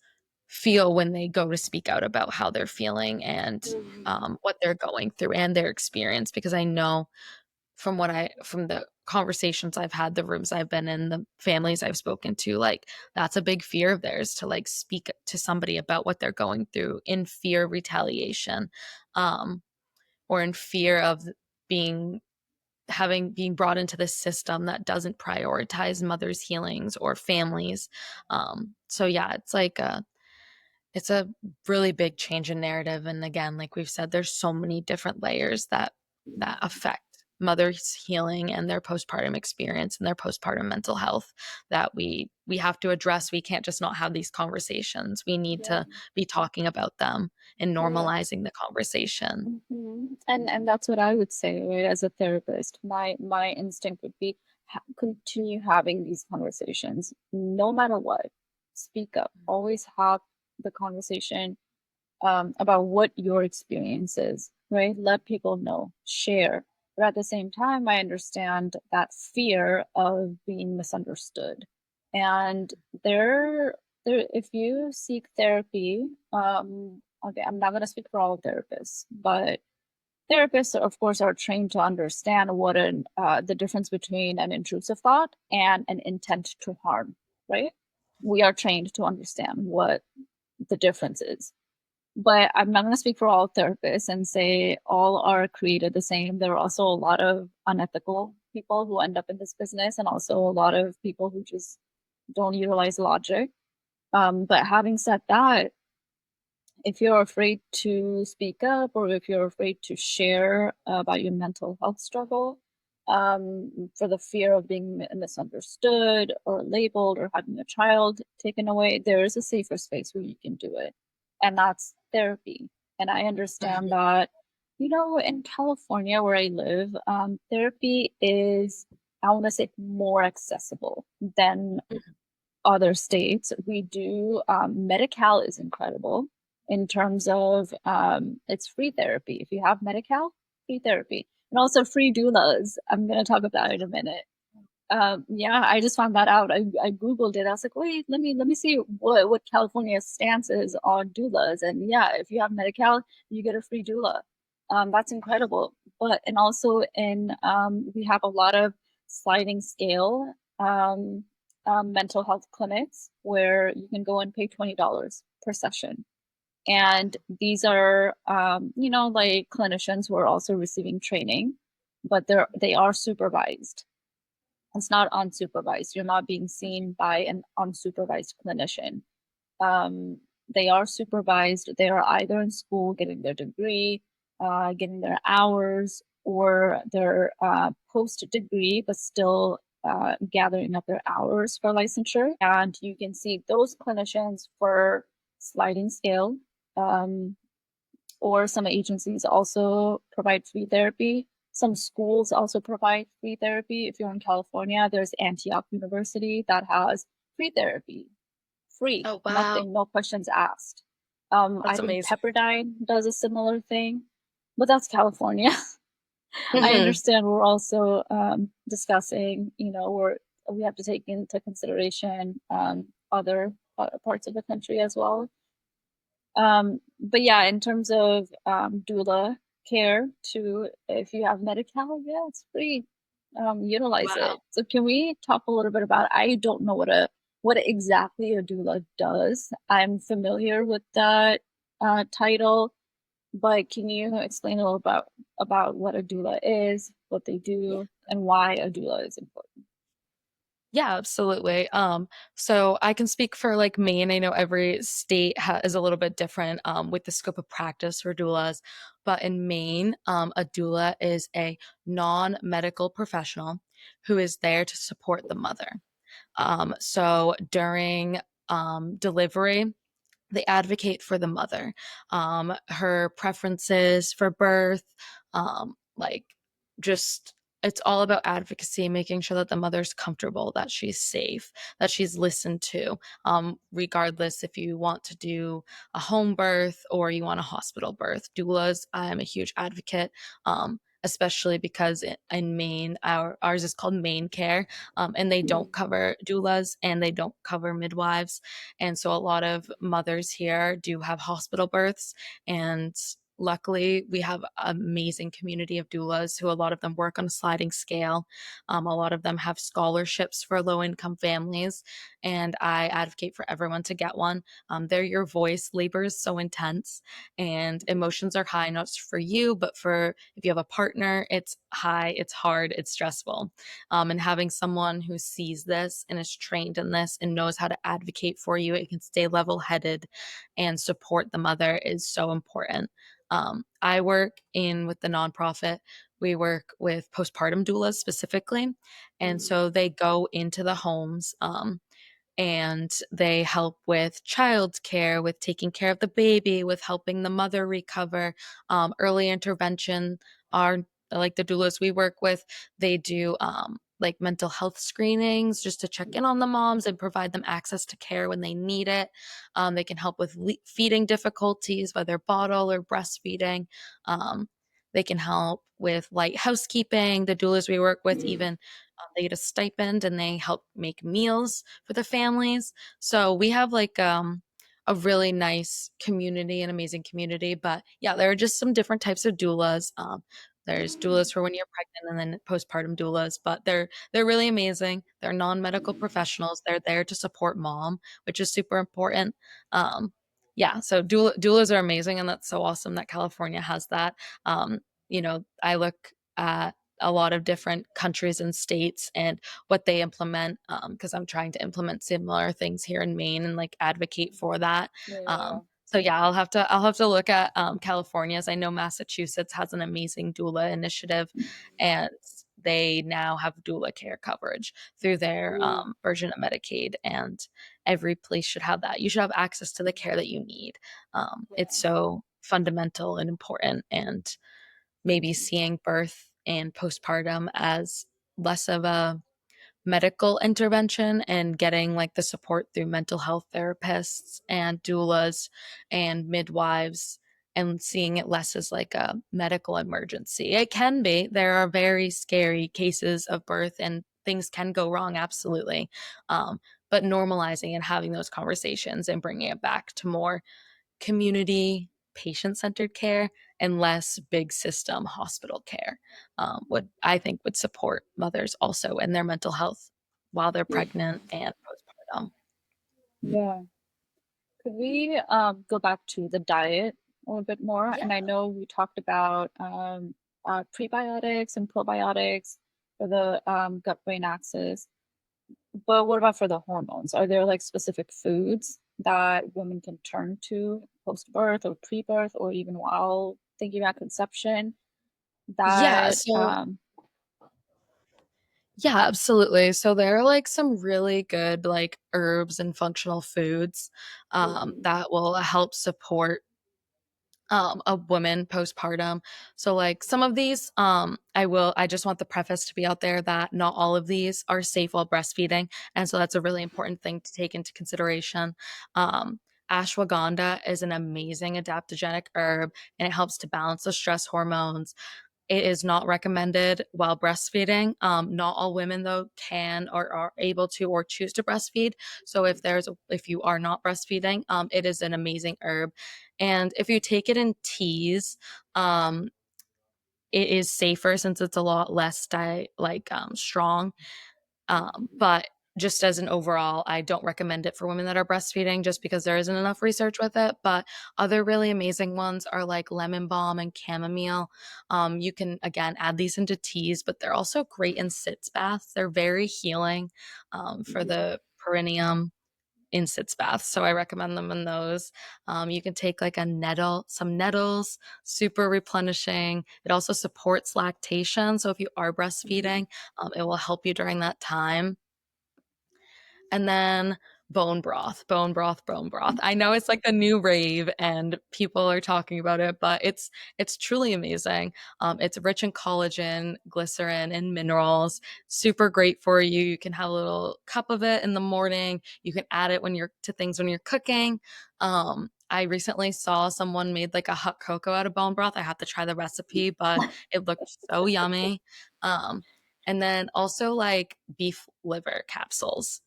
feel when they go to speak out about how they're feeling, and Mhm. what they're going through and their experience. Because I know from the conversations I've had, the rooms I've been in, the families I've spoken to, like that's a big fear of theirs, to like speak to somebody about what they're going through in fear of retaliation, um, or in fear of being being brought into this system that doesn't prioritize mothers' healings or families. So yeah, it's a really big change in narrative. And again, like we've said, there's so many different layers that that affect mothers' healing and their postpartum experience and their postpartum mental health that we have to address. We can't just not have these conversations. We need Yeah. to be talking about them and Yeah. normalizing the conversation. And that's what I would say, right? As a therapist, my instinct would be continue having these conversations, no matter what. Speak up. Always have the conversation about what your experience is, right? Let people know, share. But at the same time, I understand that fear of being misunderstood. And there, if you seek therapy, okay, I'm not going to speak for all therapists, but therapists, of course, are trained to understand the difference between an intrusive thought and an intent to harm, right? We are trained to understand what the difference is. But I'm not going to speak for all therapists and say all are created the same. There are also a lot of unethical people who end up in this business, and also a lot of people who just don't utilize logic. But having said that, if you're afraid to speak up or if you're afraid to share about your mental health struggle, for the fear of being misunderstood or labeled or having a child taken away, there is a safer space where you can do it. And that's therapy. And I understand Mhm. that, in California where I live, therapy is, I want to say, more accessible than other states. We do, Medi-Cal is incredible in terms of it's free therapy. If you have Medi-Cal, free therapy. And also free doulas. I'm going to talk about it in a minute. Yeah, I just found that out. I Googled it. I was like, wait, let me see what California's stance is on doulas. And yeah, if you have Medi-Cal, you get a free doula. That's incredible. But and also we have a lot of sliding scale mental health clinics where you can go and pay $20 per session. And these are like clinicians who are also receiving training, but they are supervised. It's not unsupervised. You're not being seen by an unsupervised clinician. Um, they are supervised. They are either in school getting their degree, getting their hours, or they're post degree, but still gathering up their hours for licensure. And you can see those clinicians for sliding scale. Um, or some agencies also provide free therapy. Some schools also provide free therapy. If you're in California, there's Antioch University that has free therapy, free, Oh, wow. nothing, no questions asked. I That's think amazing. Pepperdine does a similar thing, but that's California. I Mhm. understand we're also discussing, we have to take into consideration other parts of the country as well. But yeah, in terms of doula care too, if you have Medi-Cal, yeah, it's free. Utilize Wow. it. So can we talk a little bit about, I don't know what exactly a doula does. I'm familiar with that title, but can you explain a little about what a doula is, what they Yeah. do, and why a doula is important? Yeah, absolutely. So I can speak for like Maine. I know every state is a little bit different with the scope of practice for doulas, but in Maine, a doula is a non-medical professional who is there to support the mother. So during delivery, they advocate for the mother, her preferences for birth, like just it's all about advocacy, making sure that the mother's comfortable, that she's safe, that she's listened to, regardless if you want to do a home birth or you want a hospital birth. Doulas, I'm a huge advocate, especially because in Maine, ours is called Maine Care, and they don't cover doulas and they don't cover midwives. And so a lot of mothers here do have hospital births. And luckily, we have an amazing community of doulas who a lot of them work on a sliding scale. A lot of them have scholarships for low income families. And I advocate for everyone to get one. They're your voice. Labor is so intense and emotions are high, not just for you, but for if you have a partner, it's high, it's hard, it's stressful. And having someone who sees this and is trained in this and knows how to advocate for you, it can stay level headed and support the mother is so important. I work in with the nonprofit. We work with postpartum doulas specifically, and Mm. so they go into the homes. And they help with childcare, with taking care of the baby, with helping the mother recover. Early intervention are like the doulas we work with. They do like mental health screenings just to check in on the moms and provide them access to care when they need it. They can help with feeding difficulties, whether bottle or breastfeeding. Um, they can help with light housekeeping. The doulas we work with even they get a stipend and they help make meals for the families. So we have like a really nice community, an amazing community. But yeah, there are just some different types of doulas. There's doulas for when you're pregnant and then postpartum doulas, but they're really amazing. They're non-medical professionals. They're there to support mom, which is super important. Um, yeah, so doulas are amazing, and that's so awesome that California has that. Um, I look at a lot of different countries and states and what they implement because I'm trying to implement similar things here in Maine and like advocate for that. Yeah. So yeah, I'll have to look at California's. I know Massachusetts has an amazing doula initiative, and they now have doula care coverage through their Mm. version of Medicaid, and every place should have that. You should have access to the care that you need. It's Yeah. so fundamental and important, and maybe seeing birth and postpartum as less of a medical intervention and getting like the support through mental health therapists and doulas and midwives and seeing it less as like a medical emergency. It can be. There are very scary cases of birth and things can go wrong, absolutely. But normalizing and having those conversations and bringing it back to more community patient centered care and less big system hospital care would I think would support mothers also in their mental health while they're pregnant and postpartum. Yeah. Could we go back to the diet a little bit more? Yeah. And I know we talked about prebiotics and probiotics for the gut-brain axis, but what about for the hormones? Are there like specific foods that women can turn to post-birth or pre-birth or even while thinking about conception Yeah, that so yeah, absolutely. So there are like some really good like herbs and functional foods Mhm. that will help support a woman postpartum. So like some of these, I just want the preface to be out there that not all of these are safe while breastfeeding. And so that's a really important thing to take into consideration. Um, Ashwagandha is an amazing adaptogenic herb and it helps to balance the stress hormones. It is not recommended while breastfeeding. Not all women though can or are able to or choose to breastfeed. So if you are not breastfeeding, it is an amazing herb. And if you take it in teas, um, it is safer since it's a lot less strong. But just as an overall, I don't recommend it for women that are breastfeeding just because there isn't enough research with it. But other really amazing ones are like lemon balm and chamomile. You can, again, add these into teas, but they're also great in sitz baths. They're very healing for Yeah. the perineum in sitz baths. So I recommend them in those. You can take like some nettles, super replenishing. It also supports lactation. So if you are Mhm. breastfeeding, it will help you during that time. And then bone broth, bone broth, bone broth. I know it's like the new rave and people are talking about it, but it's truly amazing. It's rich in collagen, glycerin, and minerals. Super great for you. You can have a little cup of it in the morning. You can add it when you're to things when you're cooking. I recently saw someone made like a hot cocoa out of bone broth. I have to try the recipe, but it looked so yummy. Um, and then also like beef liver capsules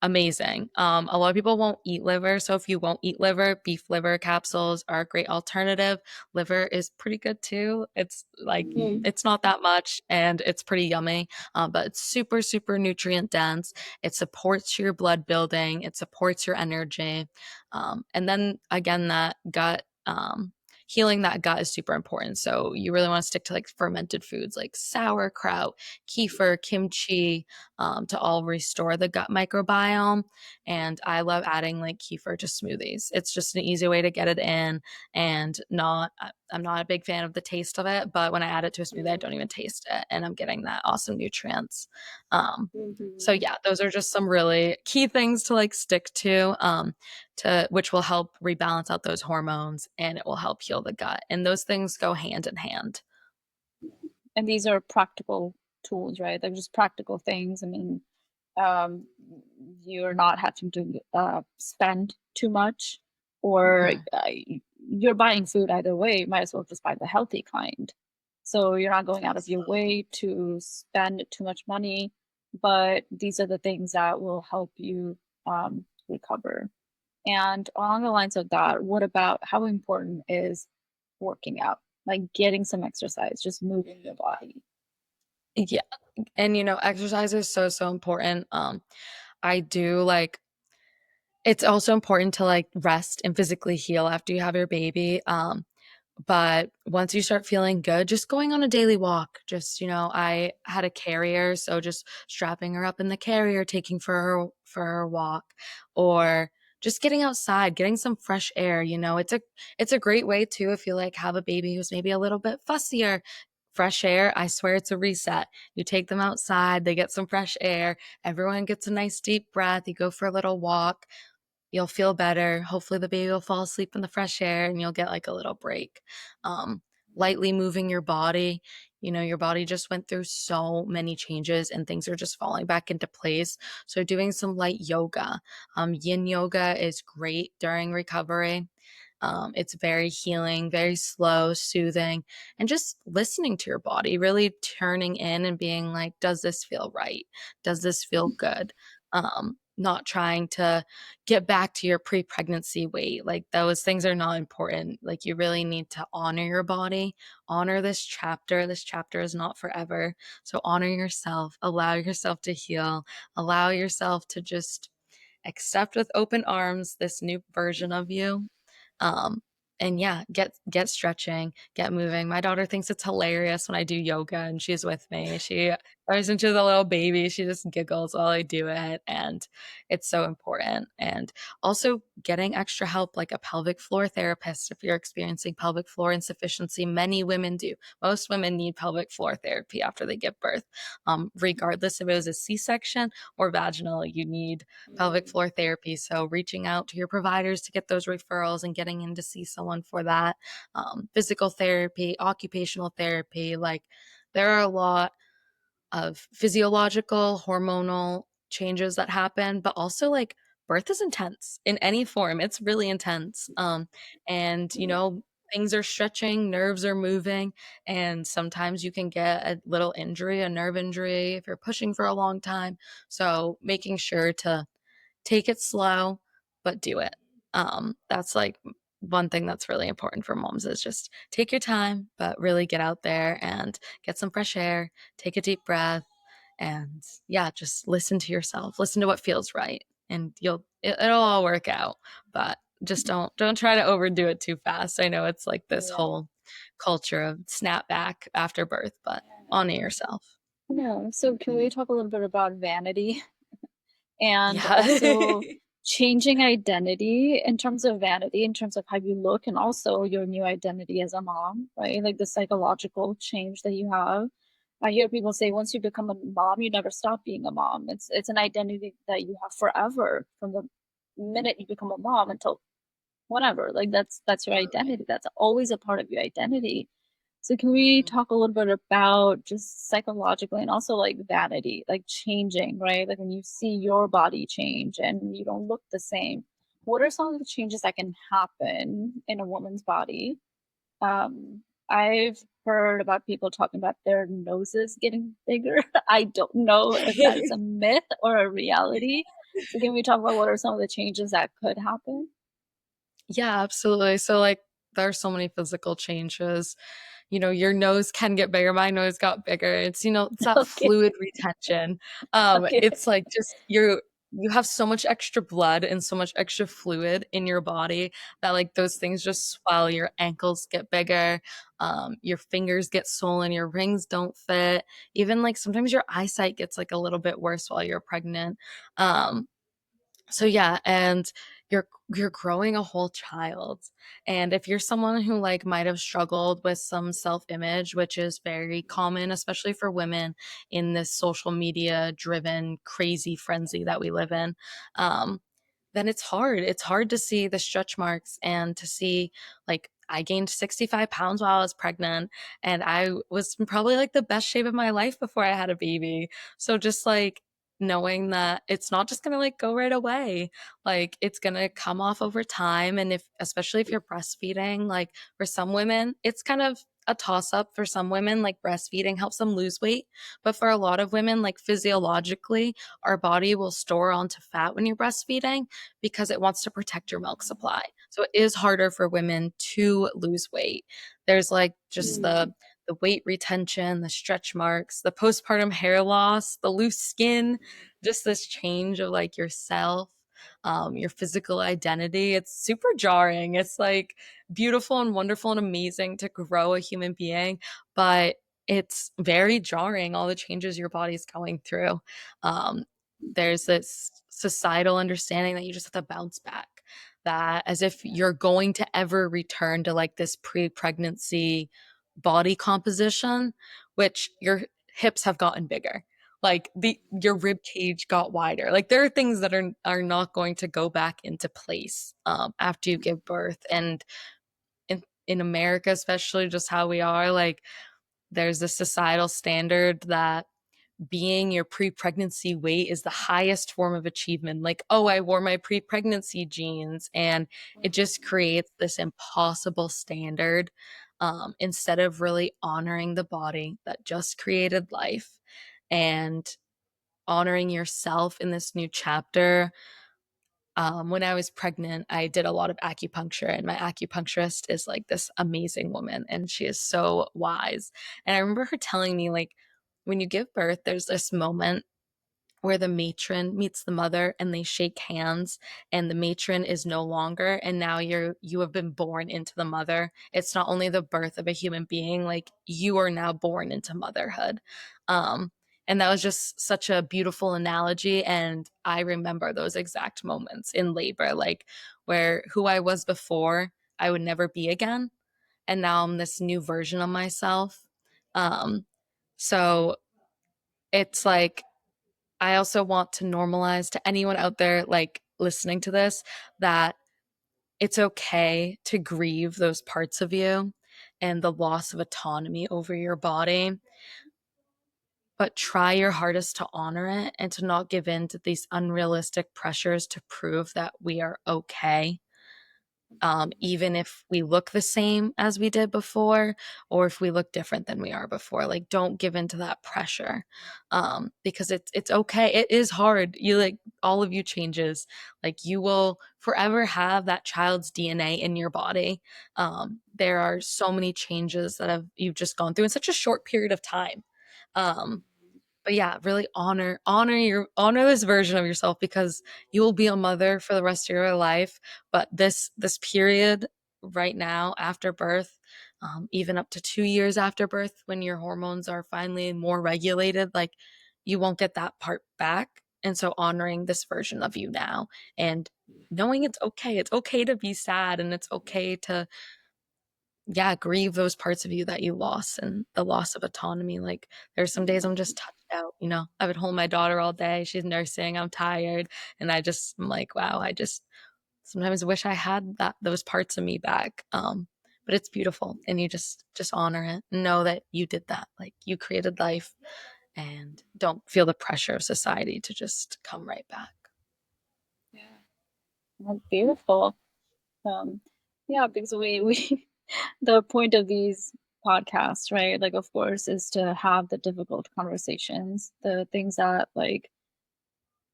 amazing. A lot of people won't eat liver, so if you won't eat liver, beef liver capsules are a great alternative. Liver is pretty good too. It's like Mm. it's not that much and it's pretty yummy, but it's super, super nutrient dense. It supports your blood building, it supports your energy. And then again, that gut. Healing that gut is super important. So, you really want to stick to like fermented foods like sauerkraut, kefir, kimchi, to all restore the gut microbiome. And I love adding like kefir to smoothies. It's just an easy way to get it in and not I'm not a big fan of the taste of it, but when I add it to a smoothie, I don't even taste it, and I'm getting that awesome nutrients. Um, so Mm-hmm. yeah, those are just some really key things to like stick to which will help rebalance out those hormones and it will help heal the gut. And those things go hand in hand. And these are practical tools, right? They're just practical things. I mean, um, you're not having to spend too much, or Mhm. you're buying food either way. You might as well just buy the healthy kind. So you're not going out of your Absolutely. way to spend too much money, but these are the things that will help you recover. And along the lines of that, what about how important is working out, like getting some exercise, just moving your body? Yeah. And exercise is so, so important. I do like it's also important to like rest and physically heal after you have your baby. But once you start feeling good, just going on a daily walk, just, I had a carrier, so just strapping her up in the carrier, taking for her walk, or just getting outside, getting some fresh air, it's a great way too if you like have a baby who's maybe a little bit fussier. Fresh air, I swear it's a reset. You take them outside, they get some fresh air, everyone gets a nice deep breath, you go for a little walk, you'll feel better. Hopefully, the baby will fall asleep in the fresh air and you'll get like a little break. Um, Lightly moving your body. Your body just went through so many changes and things are just falling back into place. So, doing some light yoga. Yin yoga is great during recovery. It's very healing, very slow, soothing, and just listening to your body, really turning in and being like, does this feel right? Does this feel good? Not trying to get back to your pre-pregnancy weight. Like those things are not important. Like you really need to honor your body, honor this chapter. This chapter is not forever. So honor yourself, allow yourself to heal, allow yourself to just accept with open arms this new version of you. Um, and yeah, get stretching, get moving. My daughter thinks it's hilarious when I do yoga and she's with me. She turns into the little baby. She just giggles while I do it. And it's so important. And also getting extra help, like a pelvic floor therapist, if you're experiencing pelvic floor insufficiency. Many women do. Most women need pelvic floor therapy after they give birth. Regardless if it was a C-section or vaginal, you need pelvic floor therapy. So reaching out to your providers to get those referrals and getting in to see someone for that. Physical therapy, occupational therapy, like there are a lot of physiological, hormonal changes that happen, but also like birth is intense in any form. It's really intense. And things are stretching, nerves are moving, and sometimes you can get a little injury, a nerve injury if you're pushing for a long time. So making sure to take it slow, but do it. That's like one thing that's really important for moms is just take your time, but really get out there and get some fresh air, take a deep breath, and yeah, just listen to yourself, listen to what feels right, and it'll all work out. But just don't try to overdo it too fast. I know it's like this Yeah. whole culture of snap back after birth, but honor yourself. Yeah. So can we talk a little bit about vanity and Yeah. also changing identity in terms of vanity, in terms of how you look, and also your new identity as a mom, right? Like the psychological change that you have. I hear people say once you become a mom, you never stop being a mom. It's an identity that you have forever from the minute you become a mom until whatever. Like that's your Absolutely. identity. That's always a part of your identity. So can we talk a little bit about just psychologically and also like vanity, like changing, right? Like when you see your body change and you don't look the same, what are some of the changes that can happen in a woman's body? I've heard about people talking about their noses getting bigger. I don't know if that is a myth or a reality. So can we talk about what are some of the changes that could happen? Yeah, absolutely. So, like, there are so many physical changes. Your nose can get bigger. My nose got bigger. It's that Okay. fluid retention. Okay. It's like just you have so much extra blood and so much extra fluid in your body that like those things just swell. Your ankles get bigger. Your fingers get swollen. Your rings don't fit. Even like sometimes your eyesight gets like a little bit worse while you're pregnant. So yeah, and you're growing a whole child. And if you're someone who like might have struggled with some self-image, which is very common, especially for women in this social media driven crazy frenzy that we live in, then it's hard. It's hard to see the stretch marks and to see like I gained 65 pounds while I was pregnant, and I was probably like the best shape of my life before I had a baby. So just like knowing that it's not just gonna like go right away, like it's gonna come off over time. And if, especially if you're breastfeeding, like for some women, it's kind of a toss up. For some women, like breastfeeding helps them lose weight. But for a lot of women, like physiologically, our body will store onto fat when you're breastfeeding because it wants to protect your milk supply. So it is harder for women to lose weight. There's like just Mm. the weight retention, the stretch marks, the postpartum hair loss, the loose skin, just this change of like yourself, your physical identity. It's super jarring. It's like beautiful and wonderful and amazing to grow a human being, but it's very jarring, all the changes your body's going through. Um, there's this societal understanding that you just have to bounce back, that as if you're going to ever return to like this pre-pregnancy body composition, which your hips have gotten bigger, like the your rib cage got wider. Like there are things that are not going to go back into place after you give birth. And in America, especially just how we are, like there's this societal standard that being your pre-pregnancy weight is the highest form of achievement. Like, oh, I wore my pre-pregnancy jeans, and it just creates this impossible standard, instead of really honoring the body that just created life and honoring yourself in this new chapter. When I was pregnant, I did a lot of acupuncture, and my acupuncturist is like this amazing woman, and she is so wise. And I remember her telling me, like, when you give birth, there's this moment where the matron meets the mother and they shake hands, and the matron is no longer, and now you have been born into the mother. It's not only the birth of a human being, like you are now born into motherhood. um and that was just such a beautiful analogy, and I remember those exact moments in labor, like where who I was before I would never be again, and now I'm this new version of myself. Um so it's like I also want to normalize to anyone out there like listening to this that it's okay to grieve those parts of you and the loss of autonomy over your body, but try your hardest to honor it and to not give in to these unrealistic pressures to prove that we are okay, even if we look the same as we did before, or if we look different than we are before. Like, don't give in to that pressure, because it's okay. It is hard. You like all of you changes. Like you will forever have that child's DNA in your body. There are so many changes that have you've just gone through in such a short period of time. Um, but yeah, really honor this version of yourself, because you will be a mother for the rest of your life. But this period right now after birth, even up to 2 years after birth, when your hormones are finally more regulated, like you won't get that part back. And so honoring this version of you now, and knowing it's okay to be sad, and it's okay to, yeah, grieve those parts of you that you lost and the loss of autonomy. Like there's some days I'm just touched out, I would hold my daughter all day. She's nursing, I'm tired. And I'm like, wow, I just sometimes wish I had those parts of me back. But it's beautiful, and you just honor it and know that you did that. Like you created life, and don't feel the pressure of society to just come right back. Yeah, that's beautiful. Um, yeah, because we the point of these podcasts, right? Like, of course, is to have the difficult conversations, the things that like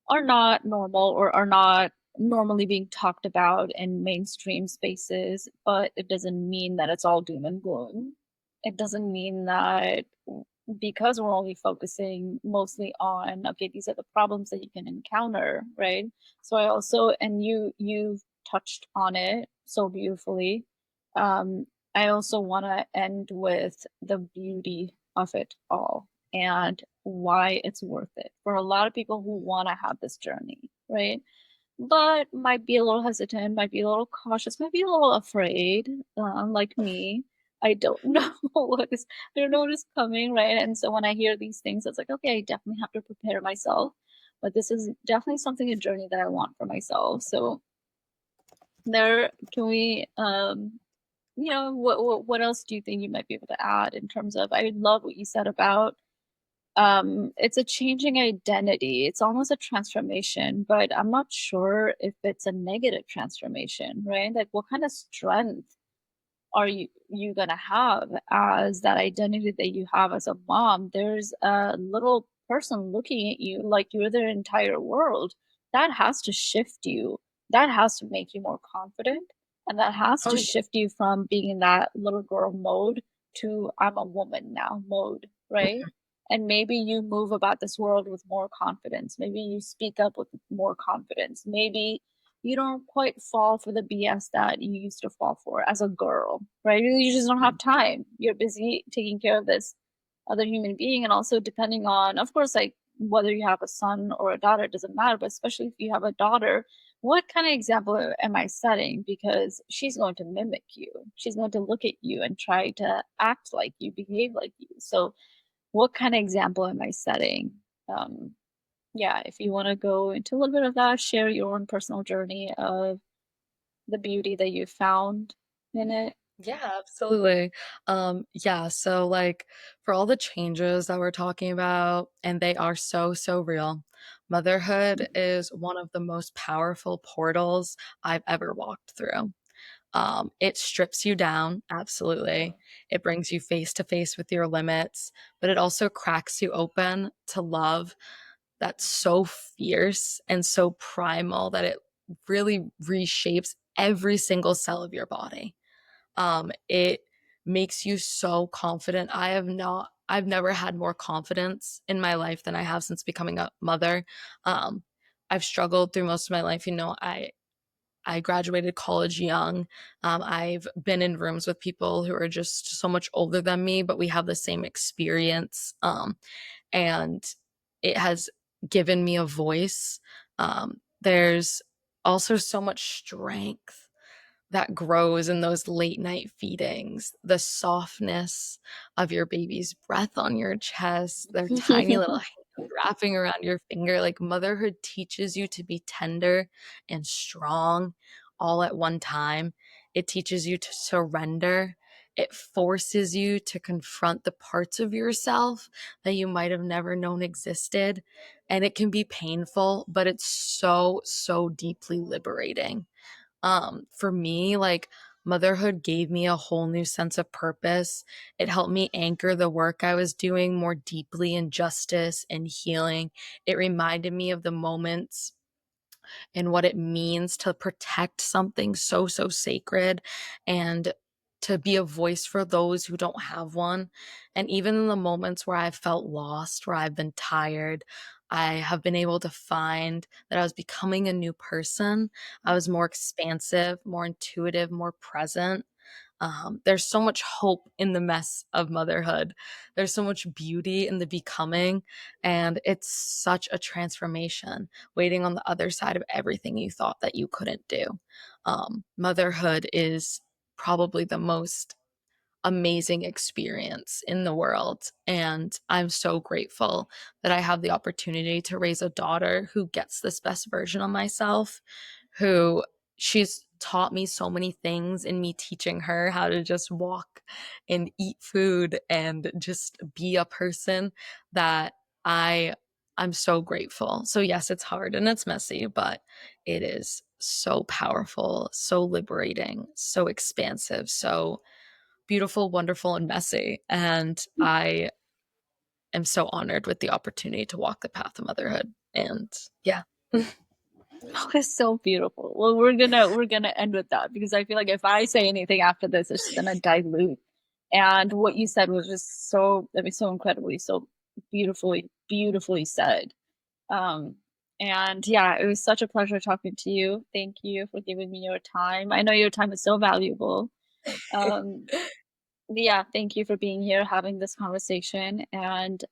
are not normal or are not normally being talked about in mainstream spaces, but it doesn't mean that it's all doom and gloom. It doesn't mean that because we're only focusing mostly on, okay, these are the problems that you can encounter, right? So I also, and you've touched on it so beautifully. Um, I also want to end with the beauty of it all and why it's worth it for a lot of people who want to have this journey, right? but might be a little hesitant, might be a little cautious, might be a little afraid, like me. I don't know I don't know what is coming, right? And so when I hear these things, it's like, okay, I definitely have to prepare myself. But this is definitely something, a journey that I want for myself. So there, can we, what else do you think you might be able to add in terms of, I love what you said about it's a changing identity. It's almost a transformation, but I'm not sure if it's a negative transformation, right? Like what kind of strength are you gonna have as that identity that you have as a mom? There's a little person looking at you like you're their entire world. That has to shift you. That has to make you more confident. And that has Oh, to yeah. shift you from being in that little girl mode to I'm a woman now mode, right? And maybe you move about this world with more confidence. Maybe you speak up with more confidence. Maybe you don't quite fall for the BS that you used to fall for as a girl, right? You just don't have time. You're busy taking care of this other human being. And also, depending on, of course, like whether you have a son or a daughter, it doesn't matter. But especially if you have a daughter, what kind of example am I setting? Because she's going to mimic you, she's going to look at you and try to act like you, behave like you. So, what kind of example am I setting? Um, yeah, if you want to go into a little bit of that, share your own personal journey of the beauty that you found in it. Yeah, absolutely. Yeah, so like for all the changes that we're talking about, and they are so, so real, motherhood is one of the most powerful portals I've ever walked through. It strips you down, absolutely. It brings you face to face with your limits, but it also cracks you open to love that's so fierce and so primal that it really reshapes every single cell of your body. It makes you so confident. I've never had more confidence in my life than I have since becoming a mother. Um, I've struggled through most of my life. I graduated college young. I've been in rooms with people who are just so much older than me, but we have the same experience. And it has given me a voice. There's also so much strength that grows in those late night feedings, the softness of your baby's breath on your chest, their tiny little hand wrapping around your finger. Like motherhood teaches you to be tender and strong all at one time. It teaches you to surrender. It forces you to confront the parts of yourself that you might have never known existed. And it can be painful, but it's so, so deeply liberating. For me, like motherhood gave me a whole new sense of purpose. It helped me anchor the work I was doing more deeply in justice and healing. It reminded me of the moments and what it means to protect something so, so sacred and to be a voice for those who don't have one. And even in the moments where I've felt lost, where I've been tired, I have been able to find that I was becoming a new person. I was more expansive, more intuitive, more present. There's so much hope in the mess of motherhood. There's so much beauty in the becoming, and it's such a transformation waiting on the other side of everything you thought that you couldn't do. Motherhood is probably the most amazing experience in the world. And I'm so grateful that I have the opportunity to raise a daughter who gets this best version of myself, who she's taught me so many things in me teaching her how to just walk and eat food and just be a person that I I'm so grateful. So yes, it's hard and it's messy, but it is so powerful, so liberating, so expansive, so beautiful, wonderful, and messy. And I am so honored with the opportunity to walk the path of motherhood. And yeah. Oh, it's so beautiful. Well, we're gonna end with that because I feel like if I say anything after this, it's just gonna dilute. And what you said was just so, I mean, so incredibly, so beautifully said. Um, and yeah, it was such a pleasure talking to you. Thank you for giving me your time. I know your time is so valuable. Um, yeah, thank you for being here, having this conversation. And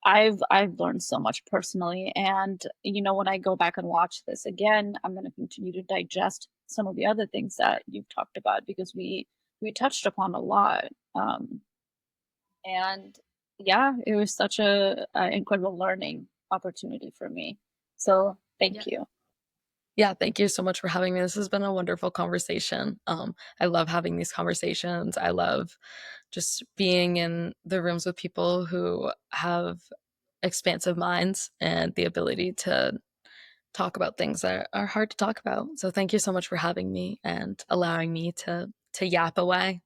I've learned so much personally, and when I go back and watch this again, I'm going to continue to digest some of the other things that you've talked about because we touched upon a lot. And yeah, it was such a incredible learning opportunity for me. So thank Yeah. you. Yeah, thank you so much for having me. This has been a wonderful conversation. I love having these conversations. I love just being in the rooms with people who have expansive minds and the ability to talk about things that are hard to talk about. So thank you so much for having me and allowing me to yap away.